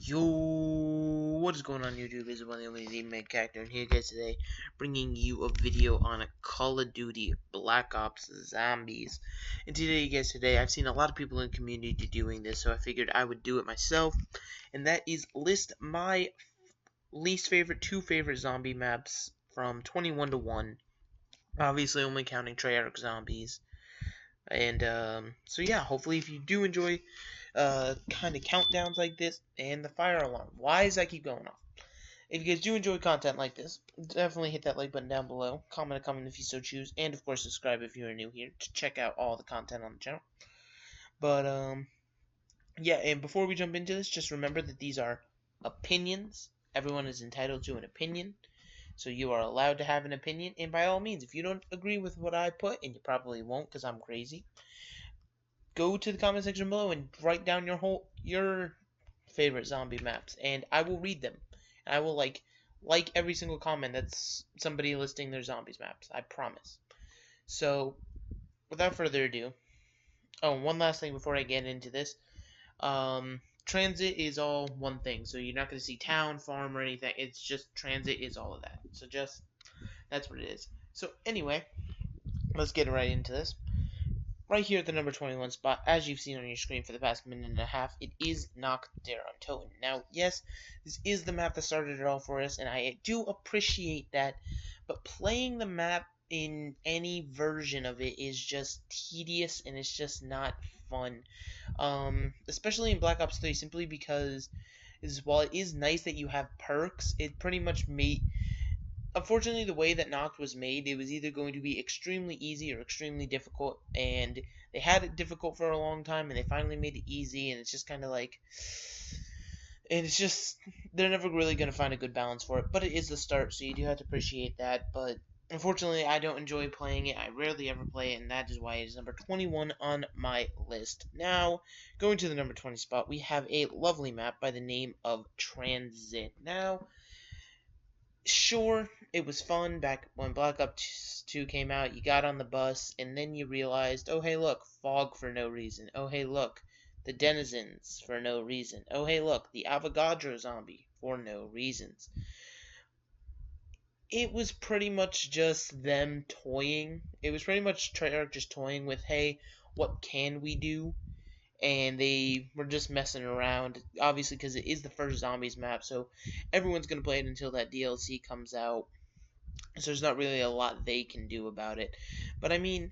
Yo, what is going on YouTube? It's one of the only main character, and here guys today, bringing you a video on a Call of Duty Black Ops Zombies. And today, I've seen a lot of people in the community doing this, so I figured I would do it myself. And that is list my two favorite zombie maps from 21 to 1. Obviously, only counting Treyarch zombies. And so yeah, hopefully if you do enjoy kind of countdowns like this and the fire alarm, why does that keep going off? If you guys do enjoy content like this, definitely hit that like button down below, comment a comment if you so choose, and of course subscribe if you are new here to check out all the content on the channel. But yeah, and before we jump into this, just remember that these are opinions. Everyone is entitled to an opinion. So you are allowed to have an opinion, and by all means, if you don't agree with what I put, and you probably won't because I'm crazy, go to the comment section below and write down your favorite zombie maps, and I will read them. I will like every single comment that's somebody listing their zombies maps. I promise. So, without further ado, one last thing before I get into this. Transit is all one thing, so you're not going to see town, farm, or anything. It's just transit is all of that. So that's what it is. So anyway, let's get right into this. Right here at the number 21 spot, as you've seen on your screen for the past minute and a half, it is Nuketown. Now, yes, this is the map that started it all for us, and I do appreciate that, but playing the map in any version of it is just tedious, and it's just not fun. Especially in Black Ops 3, simply because while it is nice that you have perks, it pretty much made... Unfortunately, the way that Noct was made, it was either going to be extremely easy or extremely difficult, and they had it difficult for a long time, and they finally made it easy, and it's just kind of like... And it's just... They're never really going to find a good balance for it, but it is the start, so you do have to appreciate that, but... Unfortunately, I don't enjoy playing it. I rarely ever play it, and that is why it is number 21 on my list. Now, going to the number 20 spot, we have a lovely map by the name of Transit. Now, sure, it was fun back when Black Ops 2 came out. You got on the bus, and then you realized, oh, hey, look, fog for no reason. Oh, hey, look, the denizens for no reason. Oh, hey, look, the Avogadro zombie for no reasons. It was pretty much just them toying. It was pretty much Treyarch just toying with, hey, what can we do? And they were just messing around, obviously, because it is the first Zombies map, so everyone's going to play it until that DLC comes out. So there's not really a lot they can do about it. But, I mean,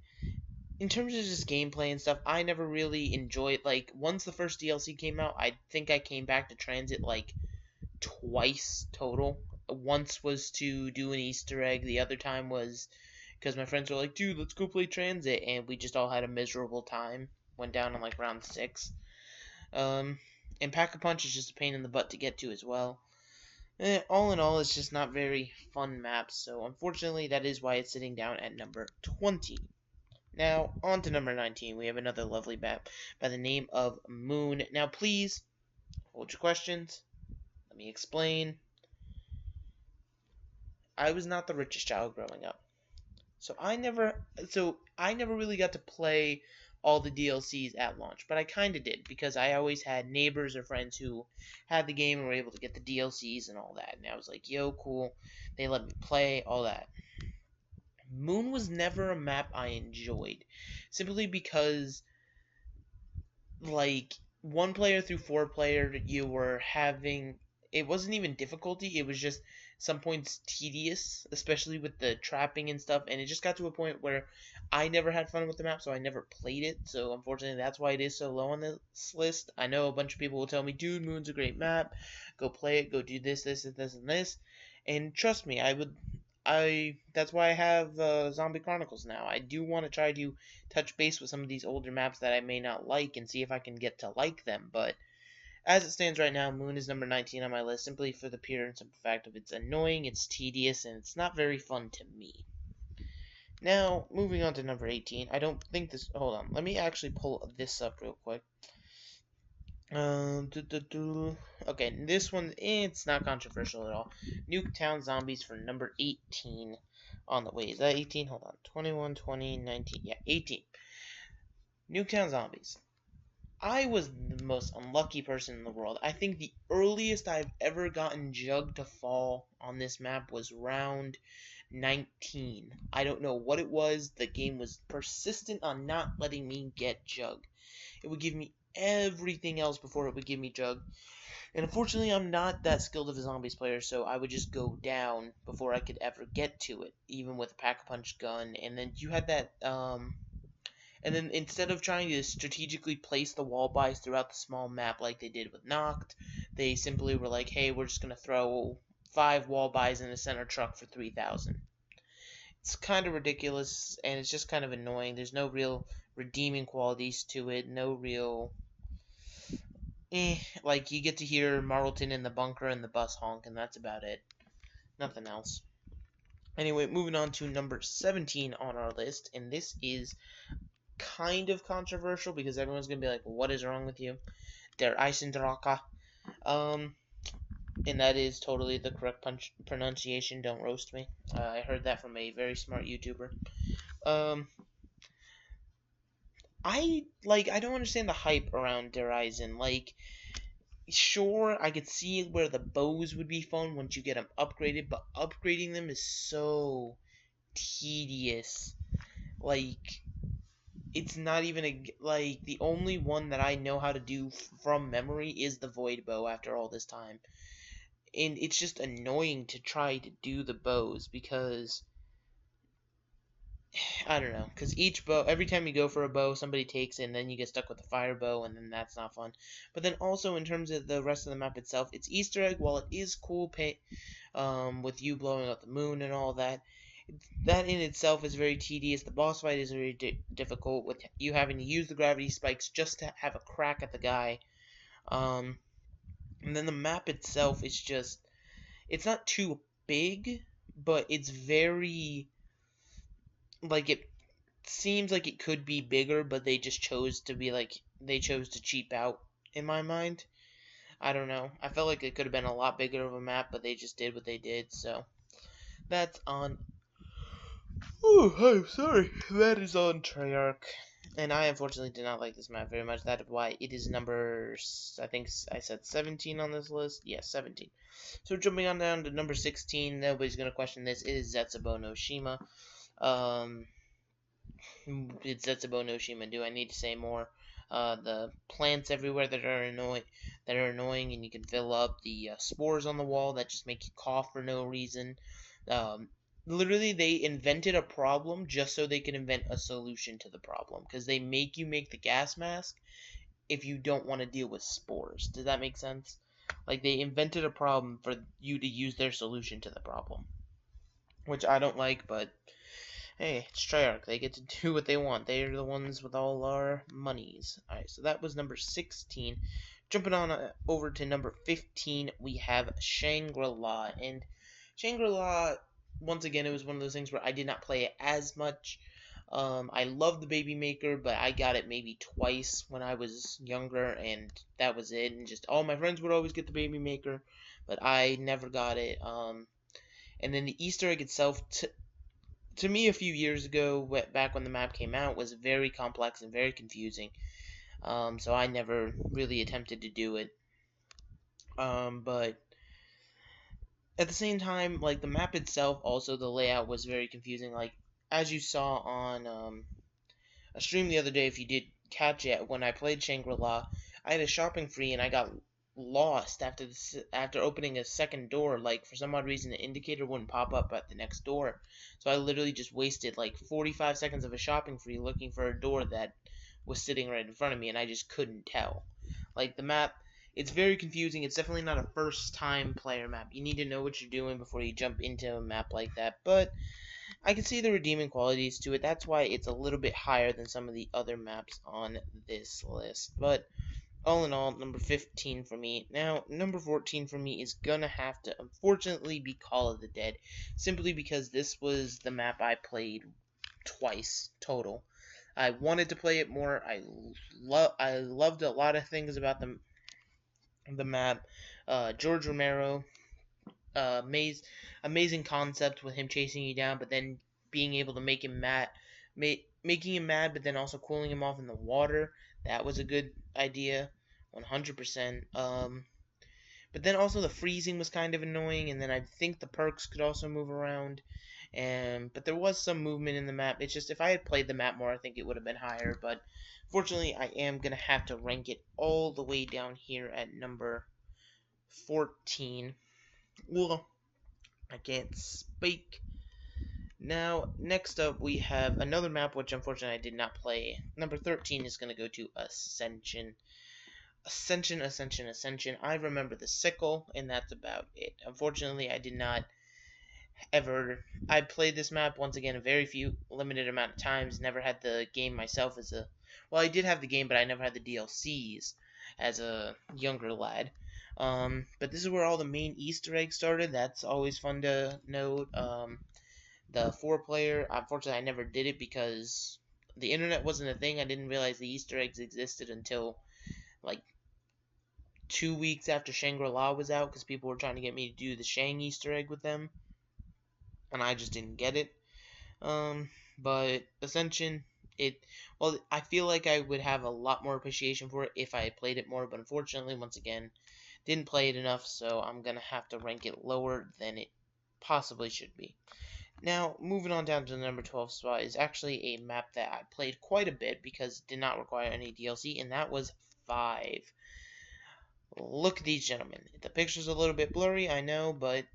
in terms of just gameplay and stuff, I never really enjoyed, like, once the first DLC came out, I think I came back to Transit, like, twice total. Once was to do an Easter egg, the other time was because my friends were like, dude, let's go play Transit, and we just all had a miserable time. Went down on like round 6. And Pack-a-Punch is just a pain in the butt to get to as well. All in all, it's just not very fun maps, so unfortunately that is why it's sitting down at number 20. Now, on to number 19, we have another lovely map by the name of Moon. Now, please, hold your questions. Let me explain. I was not the richest child growing up. So I never really got to play all the DLCs at launch, but I kind of did because I always had neighbors or friends who had the game and were able to get the DLCs and all that. And I was like, yo, cool. They let me play, all that. Moon was never a map I enjoyed, simply because, like, 1 player through 4 player, you were having... It wasn't even difficulty, it was just some points tedious, especially with the trapping and stuff, and it just got to a point where I never had fun with the map, so I never played it, so unfortunately that's why it is so low on this list. I know a bunch of people will tell me, dude, Moon's a great map, go play it, go do this, this, and this, and this, and trust me, that's why I have Zombie Chronicles now. I do want to try to touch base with some of these older maps that I may not like and see if I can get to like them, but as it stands right now, Moon is number 19 on my list, simply for the pure and simple fact of it's annoying, it's tedious, and it's not very fun to me. Now, moving on to number 18, I don't think this... Hold on, let me actually pull this up real quick. Okay, this one, it's not controversial at all. Nuketown Zombies for number 18 on the way. Is that 18? Hold on. 21, 20, 19. Yeah, 18. Nuketown Zombies. I was the most unlucky person in the world. I think the earliest I've ever gotten Jug to fall on this map was round 19. I don't know what it was. The game was persistent on not letting me get Jug. It would give me everything else before it would give me Jug. And unfortunately, I'm not that skilled of a zombies player, so I would just go down before I could ever get to it, even with a pack-a-punch gun. And then you had that, and then instead of trying to strategically place the wall buys throughout the small map like they did with Noct, they simply were like, hey, we're just going to throw 5 wall buys in a center truck for 3,000. It's kind of ridiculous, and it's just kind of annoying. There's no real redeeming qualities to it, no real like you get to hear Marlton in the bunker and the bus honk, and that's about it. Nothing else. Anyway, moving on to number 17 on our list, and this is kind of controversial because everyone's gonna be like, "What is wrong with you?" Der Icing Tanaka, and that is totally the correct pronunciation. Don't roast me. I heard that from a very smart YouTuber. I don't understand the hype around Der Icing. Like, sure, I could see where the bows would be fun once you get them upgraded, but upgrading them is so tedious. Like, it's not even like, the only one that I know how to do from memory is the void bow after all this time. And it's just annoying to try to do the bows because I don't know, because each bow, every time you go for a bow, somebody takes it, and then you get stuck with a fire bow, and then that's not fun. But then also, in terms of the rest of the map itself, it's Easter egg, while it is cool, with you blowing up the moon and all that, that in itself is very tedious. The boss fight is very difficult, with you having to use the gravity spikes just to have a crack at the guy. And then the map itself is just, it's not too big, but it's very, like, it seems like it could be bigger, but they just chose to be like, they chose to cheap out, in my mind. I don't know. I felt like it could have been a lot bigger of a map, but they just did what they did, so that's on. Oh, I'm sorry. That is on Treyarch. And I unfortunately did not like this map very much. That is why it is number, I think I said 17 on this list. Yes, 17. So jumping on down to number 16, nobody's going to question this. It is Zetsubo Noshima. It's Zetsubo Noshima. Do I need to say more? The plants everywhere that are annoying, and you can fill up the spores on the wall that just make you cough for no reason. Literally, they invented a problem just so they can invent a solution to the problem, because they make you make the gas mask if you don't want to deal with spores. Does that make sense? Like, they invented a problem for you to use their solution to the problem, which I don't like, but hey, it's Treyarch. They get to do what they want. They're the ones with all our monies. Alright, so that was number 16. Jumping on over to number 15, we have Shangri-la. And Shangri-la, once again, it was one of those things where I did not play it as much. I love the Baby Maker, but I got it maybe twice when I was younger, and that was it. And just all my friends would always get the Baby Maker, but I never got it. And then the Easter egg itself, to me, a few years ago, back when the map came out, was very complex and very confusing. So I never really attempted to do it. But at the same time, like, the map itself, also the layout was very confusing. Like, as you saw on a stream the other day, if you did catch it, when I played Shangri-La, I had a shopping spree and I got lost after opening a second door. Like, for some odd reason, the indicator wouldn't pop up at the next door, so I literally just wasted like 45 seconds of a shopping spree looking for a door that was sitting right in front of me, and I just couldn't tell. Like, the map, it's very confusing. It's definitely not a first time player map. You need to know what you're doing before you jump into a map like that, but I can see the redeeming qualities to it. That's why it's a little bit higher than some of the other maps on this list. But all in all, number 15 for me. Now, number 14 for me is gonna have to, unfortunately, be Call of the Dead, simply because this was the map I played twice total. I wanted to play it more. I loved a lot of things about the map. George Romero, amazing concept with him chasing you down, but then being able to make him mad, making him mad, but then also cooling him off in the water. That was a good idea, 100%. But then also the freezing was kind of annoying, and then I think the perks could also move around. But there was some movement in the map. It's just if I had played the map more, I think it would have been higher. But fortunately, I am gonna have to rank it all the way down here at number 14. Well, I can't speak. Now, next up, we have another map which unfortunately I did not play. Number 13 is going to go to Ascension. Ascension. I remember the sickle, and that's about it. Unfortunately, I did not ever. I played this map once again a very few limited amount of times. Never had the game myself as a. Well, I did have the game, but I never had the DLCs as a younger lad. But this is where all the main Easter eggs started. That's always fun to note. The 4-player, unfortunately, I never did it because the internet wasn't a thing. I didn't realize the Easter eggs existed until like 2 weeks after Shangri-La was out because people were trying to get me to do the Shang Easter egg with them, and I just didn't get it. But Ascension, well, I feel like I would have a lot more appreciation for it if I had played it more, but unfortunately, once again, didn't play it enough, so I'm gonna have to rank it lower than it possibly should be. Now, moving on down to the number 12 spot is actually a map that I played quite a bit because it did not require any DLC, and that was 5. Look at these gentlemen. The picture's a little bit blurry, I know, but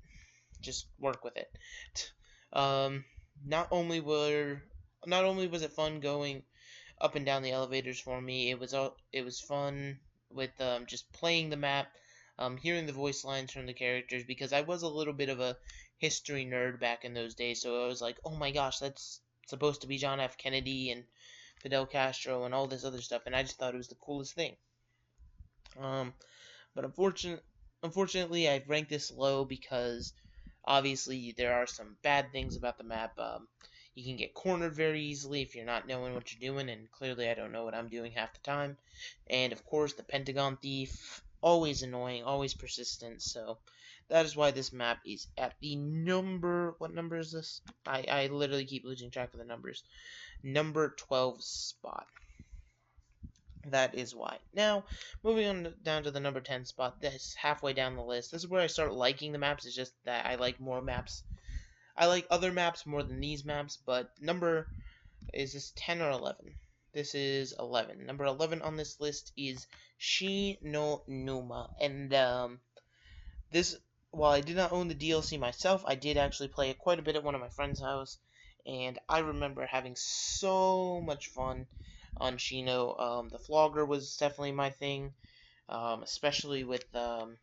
just work with it. Not only was it fun going up and down the elevators for me, it was fun with just playing the map, hearing the voice lines from the characters, because I was a little bit of a history nerd back in those days, so I was like, oh my gosh, that's supposed to be John F. Kennedy and Fidel Castro and all this other stuff, and I just thought it was the coolest thing. But unfortunately, I ranked this low because obviously there are some bad things about the map. You can get cornered very easily if you're not knowing what you're doing, and clearly I don't know what I'm doing half the time. And of course, the Pentagon Thief, always annoying, always persistent, so that is why this map is at the number... What number is this? I literally keep losing track of the numbers. Number 12 spot. That is why. Now, moving on down to the number 10 spot. This halfway down the list. This is where I start liking the maps. It's just that I like more maps. I like other maps more than these maps, but is this 10 or 11? This is 11. Number 11 on this list is Kino, and while I did not own the DLC myself, I did actually play it quite a bit at one of my friend's house, and I remember having so much fun on Kino. The flogger was definitely my thing, especially with and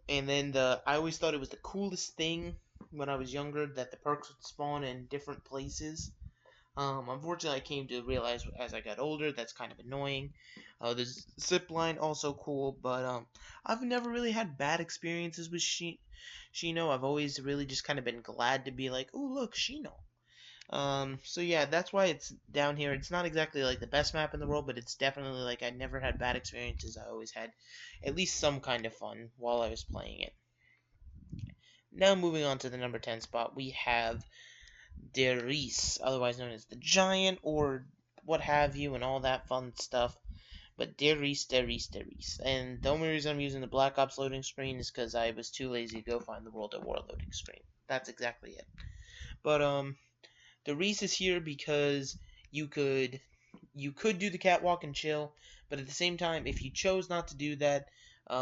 then I always thought it was the coolest thing when I was younger that the perks would spawn in different places. Unfortunately, I came to realize as I got older that's kind of annoying. The zip line also cool, but I've never really had bad experiences with Kino. I've always really just kind of been glad to be like, oh look, Kino. So yeah, that's why it's down here. It's not exactly like the best map in the world, but it's definitely like I never had bad experiences. I always had at least some kind of fun while I was playing it. Now moving on to the number 10 spot, we have Reese, otherwise known as the Giant or what have you and all that fun stuff. But Reese. And the only reason I'm using the Black Ops loading screen is because I was too lazy to go find the World at War loading screen. That's exactly it. But the Reese is here because you could do the catwalk and chill, but at the same time, if you chose not to do that,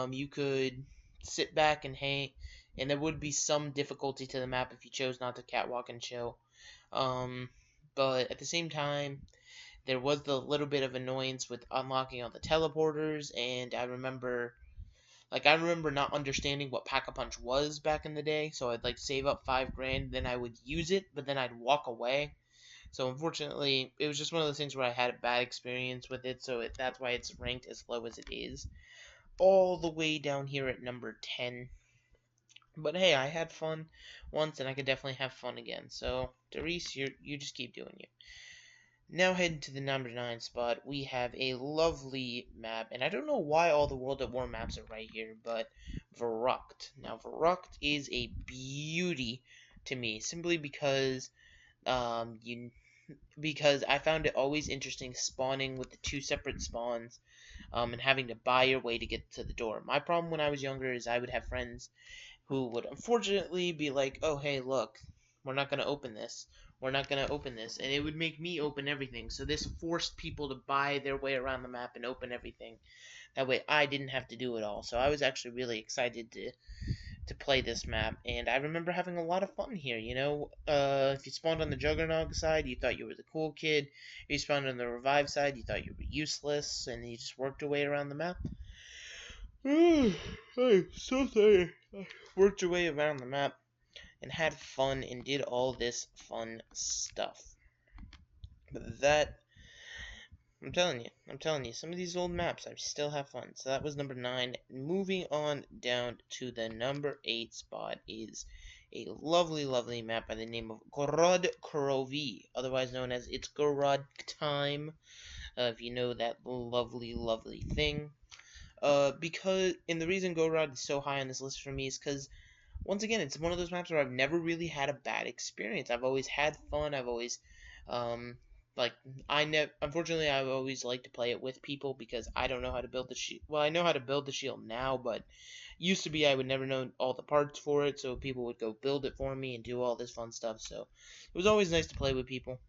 you could sit back and hang, and there would be some difficulty to the map if you chose not to catwalk and chill. But at the same time, there was the little bit of annoyance with unlocking all the teleporters, and I remember not understanding what Pack-a-Punch was back in the day, so I'd save up $5,000, then I would use it, but then I'd walk away. So unfortunately, it was just one of those things where I had a bad experience with it, so that's why it's ranked as low as it is. All the way down here at number 10. But hey, I had fun once, and I could definitely have fun again. So, Reese, you just keep doing you. Now heading to the number 9 spot, we have a lovely map, and I don't know why all the World at War maps are right here, but Verrückt. Now, Verrückt is a beauty to me, simply because because I found it always interesting spawning with the two separate spawns, and having to buy your way to get to the door. My problem when I was younger is I would have friends who would unfortunately be like, oh, hey, look, we're not going to open this. We're not going to open this. And it would make me open everything. So this forced people to buy their way around the map and open everything. That way I didn't have to do it all. So I was actually really excited to play this map. And I remember having a lot of fun here, you know. If you spawned on the Juggernog side, you thought you were the cool kid. If you spawned on the Revive side, you thought you were useless. And you just worked your way around the map. I'm so tired. Worked your way around the map and had fun and did all this fun stuff. But that, I'm telling you, some of these old maps, I still have fun. So that was number 9. Moving on down to the number 8 spot is a lovely, lovely map by the name of Gorod Krovi, otherwise known as It's Gorod Time, if you know that lovely, lovely thing. Because, and the reason Gorod is so high on this list for me is because, once again, it's one of those maps where I've never really had a bad experience. I've always had fun. I've always, unfortunately, I've always liked to play it with people because I don't know how to build the shield. Well, I know how to build the shield now, but used to be I would never know all the parts for it, so people would go build it for me and do all this fun stuff. So it was always nice to play with people.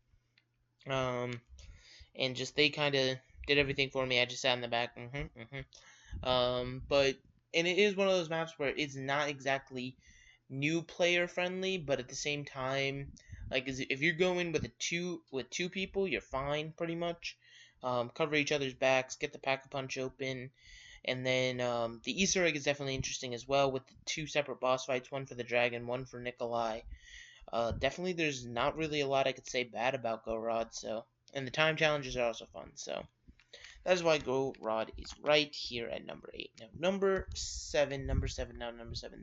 And just they kind of did everything for me. I just sat in the back. And it is one of those maps where it's not exactly new player friendly, but at the same time, like if you're going with two people, you're fine pretty much. Cover each other's backs, get the pack-a-punch open, and then the Easter egg is definitely interesting as well with the 2 separate boss fights, one for the dragon, one for Nikolai. Definitely, there's not really a lot I could say bad about Gorod, so, and the time challenges are also fun, so. That is why Gorod is right here at number 8. Now, number 7.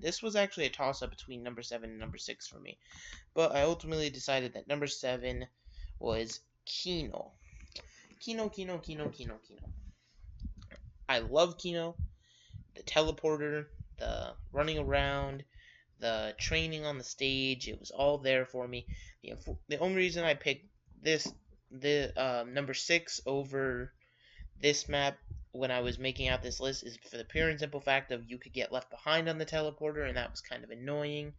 This was actually a toss-up between number 7 and number 6 for me. But I ultimately decided that number 7 was Kino. Kino. I love Kino. The teleporter, the running around, the training on the stage, it was all there for me. The only reason I picked number 6 over this map when I was making out this list is for the pure and simple fact of you could get left behind on the teleporter, and that was kind of annoying,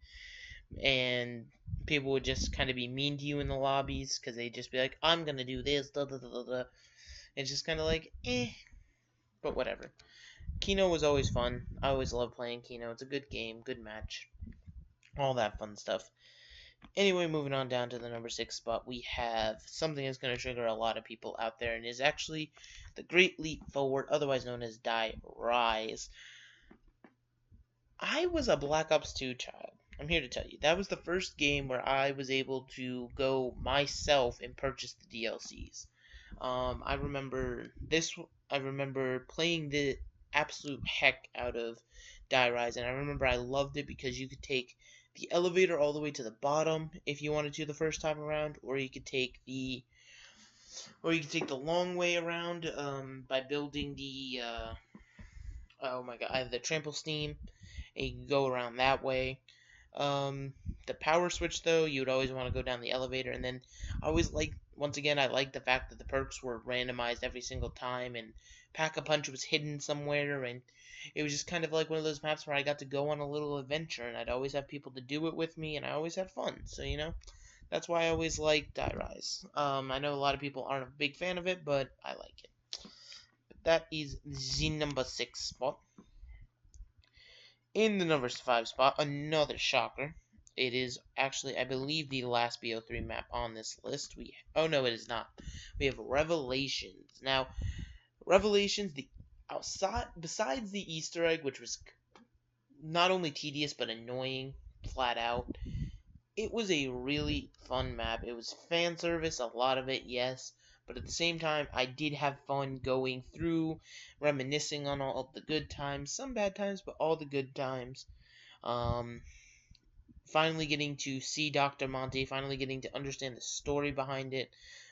and people would just kind of be mean to you in the lobbies because they'd just be like, I'm gonna do this, da da da da da. It's just kind of like, but whatever. Kino was always fun. I always loved playing Kino. It's a good game, good match, all that fun stuff. Anyway, moving on down to the number 6 spot, we have something that's going to trigger a lot of people out there, and is actually the Great Leap Forward, otherwise known as Die Rise. I was a Black Ops 2 child. I'm here to tell you. That was the first game where I was able to go myself and purchase the DLCs. I remember playing the absolute heck out of Die Rise, and I remember I loved it because you could take the elevator all the way to the bottom if you wanted to the first time around, or you could take the long way around by building the the trample steam, and you can go around that way. The power switch, though, you would always want to go down the elevator, and then I liked the fact that the perks were randomized every single time, and Pack-a-Punch was hidden somewhere, and it was just kind of like one of those maps where I got to go on a little adventure, and I'd always have people to do it with me, and I always had fun. So, you know, that's why I always liked Die Rise. I know a lot of people aren't a big fan of it, but I like it. But that is the number 6 spot. In the number 5 spot, another shocker. It is actually, I believe, the last BO3 map on this list. Oh no, it is not. We have Revelations. Now, Revelations, besides the Easter egg, which was not only tedious but annoying, flat out, it was a really fun map. It was fan service, a lot of it, yes, but at the same time, I did have fun going through, reminiscing on all of the good times, some bad times, but all the good times. Finally getting to see Dr. Monte, finally getting to understand the story behind it.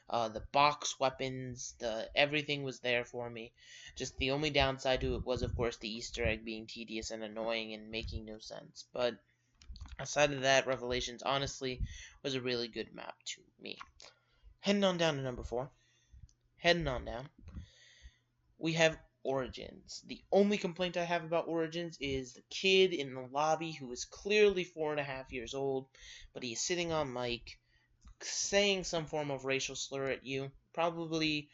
The box weapons, everything was there for me. Just the only downside to it was, of course, the Easter egg being tedious and annoying and making no sense. But aside of that, Revelations honestly was a really good map to me. Heading on down to number 4. Heading on down. We have Origins. The only complaint I have about Origins is the kid in the lobby who is clearly 4.5 years old, but he is sitting on mic saying some form of racial slur at you. Probably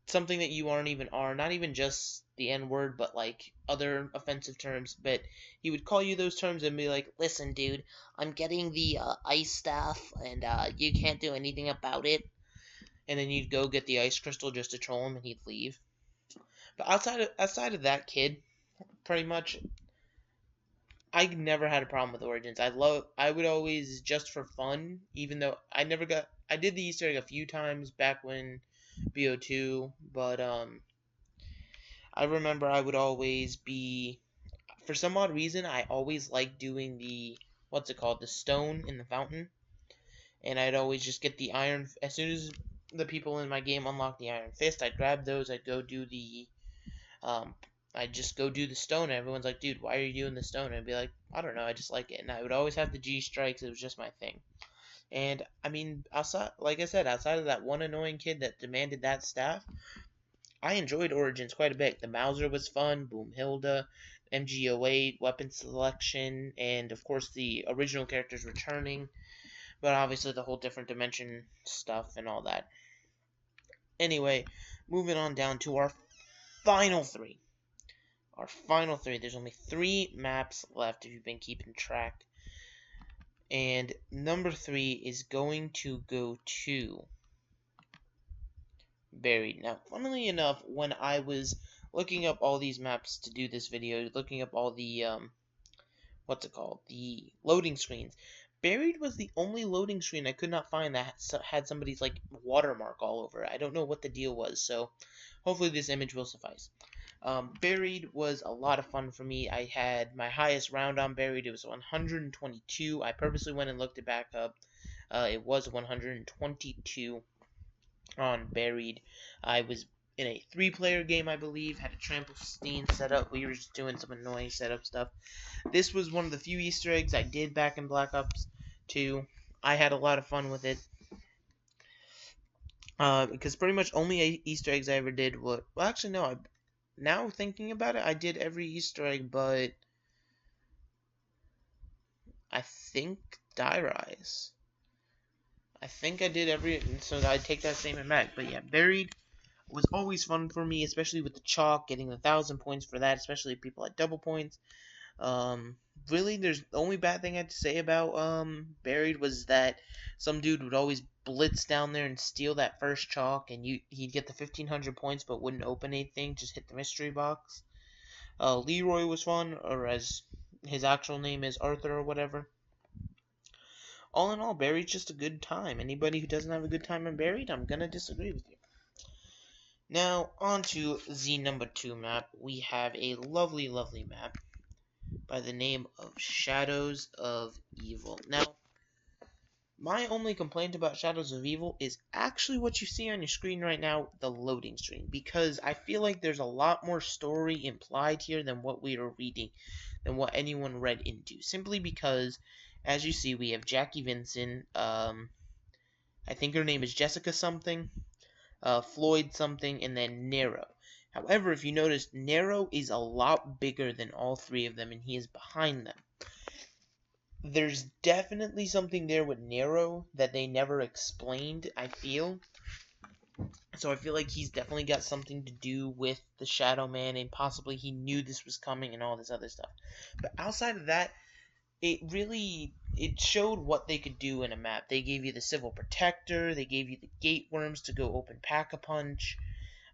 something that you aren't even are, not even just the N-word, but like other offensive terms. But he would call you those terms and be like, listen, dude, I'm getting the ice staff, and you can't do anything about it. And then you'd go get the ice crystal just to troll him, and he'd leave. But outside of that kid, pretty much, I never had a problem with Origins. I would always, just for fun, even though I did the Easter egg a few times back when BO2, but I remember I would always be, for some odd reason, I always liked doing the, what's it called, the stone in the fountain, and I'd always just get the iron, as soon as the people in my game unlocked the iron fist, I'd grab those, I'd go do the, I'd just go do the stone, and everyone's like, dude, why are you doing the stone? And I'd be like, I don't know, I just like it, and I would always have the G strikes, it was just my thing. And, I mean, outside, like I said, outside of that one annoying kid that demanded that staff, I enjoyed Origins quite a bit. The Mauser was fun, Boomhilda, MG08, weapon selection, and of course the original characters returning, but obviously the whole different dimension stuff and all that. Anyway, moving on down to our final 3. Our final 3. There's only 3 maps left if you've been keeping track. And number 3 is going to go to Buried. Now, funnily enough, when I was looking up all these maps to do this video, looking up all the, what's it called, the loading screens, Buried was the only loading screen I could not find that had somebody's, like, watermark all over it. I don't know what the deal was, so hopefully this image will suffice. Buried was a lot of fun for me. I had my highest round on Buried. It was 122. I purposely went and looked it back up. It was 122. On Buried. I was in a 3-player game, I believe, had a trampoline set up. We were just doing some annoying setup stuff. This was one of the few Easter eggs I did back in Black Ops 2. I had a lot of fun with it. Because pretty much only Easter eggs I ever did were... Well, actually, no. Now thinking about it, I did every Easter egg, but... I think Die Rise. I think I did every, so I take that statement back. But yeah, Buried was always fun for me, especially with the chalk, getting the 1,000 points for that, especially if people had double points. Really, there's the only bad thing I had to say about Buried was that some dude would always blitz down there and steal that first chalk, and he'd get the 1,500 points but wouldn't open anything, just hit the mystery box. Leroy was fun, or as his actual name is, Arthur or whatever. All in all, Buried's just a good time. Anybody who doesn't have a good time in Buried, I'm gonna disagree with you. Now, on to the number 2 map. We have a lovely, lovely map by the name of Shadows of Evil. Now, my only complaint about Shadows of Evil is actually what you see on your screen right now, the loading screen. Because I feel like there's a lot more story implied here than what we are reading, than what anyone read into. Simply because... As you see, we have Jackie Vincent, I think her name is Jessica something, Floyd something, and then Nero. However, if you notice, Nero is a lot bigger than all 3 of them, and he is behind them. There's definitely something there with Nero that they never explained, I feel. So I feel like he's definitely got something to do with the Shadow Man, and possibly he knew this was coming and all this other stuff. But outside of that, it showed what they could do in a map. They gave you the Civil Protector, they gave you the Gate Worms to go open Pack-a-Punch.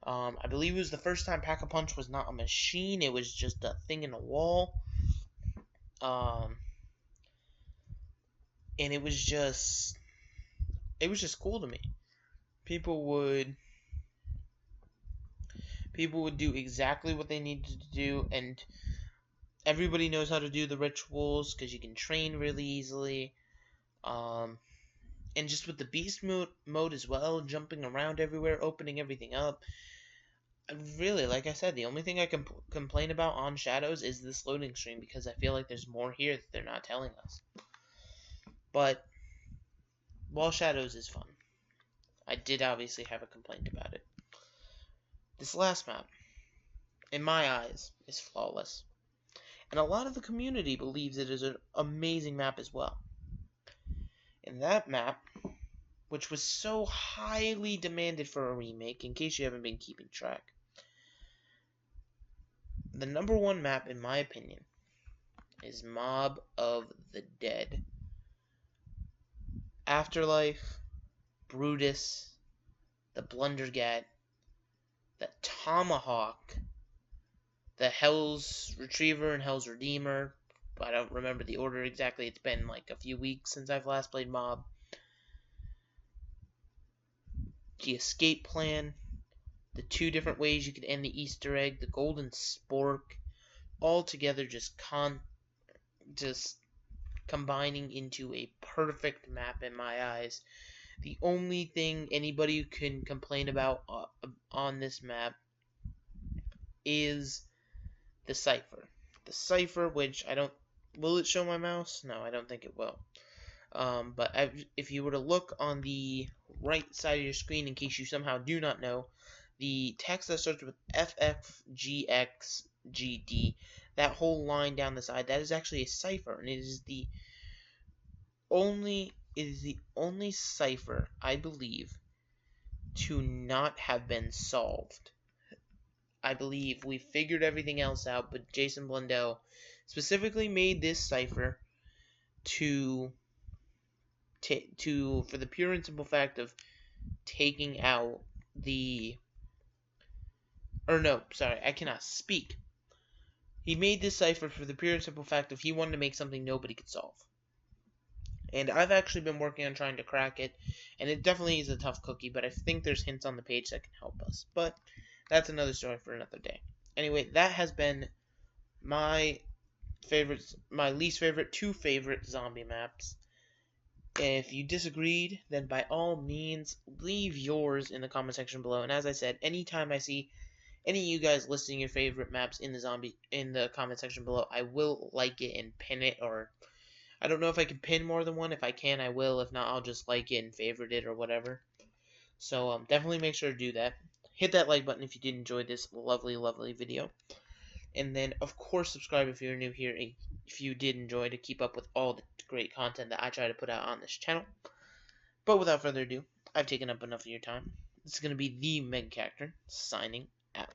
I believe it was the first time Pack-a-Punch was not a machine, it was just a thing in a wall. And it was just cool to me. People would do exactly what they needed to do, and everybody knows how to do the rituals because you can train really easily. And just with the beast mode as well, jumping around everywhere, opening everything up. Really, like I said, the only thing I can complain about on Shadows is this loading screen because I feel like there's more here that they're not telling us. But, while Shadows is fun, I did obviously have a complaint about it. This last map, in my eyes, is flawless. And a lot of the community believes it is an amazing map as well. And that map, which was so highly demanded for a remake, in case you haven't been keeping track, the #1 map, in my opinion, is Mob of the Dead. Afterlife, Brutus, the Blundergat, the Tomahawk, the Hell's Retriever and Hell's Redeemer. I don't remember the order exactly. It's been like a few weeks since I've last played Mob. The Escape Plan, the 2 different ways you could end the Easter egg, the Golden Spork, all together just combining into a perfect map in my eyes. The only thing anybody can complain about on this map is the cipher. The cipher, which I don't... Will it show my mouse? No, I don't think it will. But if you were to look on the right side of your screen, in case you somehow do not know, the text that starts with FFGXGD, that whole line down the side, that is actually a cipher, and it is the only cipher, I believe, to not have been solved. I believe we figured everything else out, but Jason Blundell specifically made this cipher for the pure and simple fact of taking out the... Or no, sorry, I cannot speak. He made this cipher for the pure and simple fact of he wanted to make something nobody could solve. And I've actually been working on trying to crack it, and it definitely is a tough cookie, but I think there's hints on the page that can help us. But that's another story for another day. Anyway, that has been my least favorite, 2 favorite zombie maps. If you disagreed, then by all means, leave yours in the comment section below. And as I said, anytime I see any of you guys listing your favorite maps in the comment section below, I will like it and pin it, or I don't know if I can pin more than one. If I can, I will. If not, I'll just like it and favorite it or whatever. So definitely make sure to do that. Hit that like button if you did enjoy this lovely, lovely video. And then, of course, subscribe if you're new here, if you did enjoy, to keep up with all the great content that I try to put out on this channel. But without further ado, I've taken up enough of your time. This is going to be the Meg Character, signing out.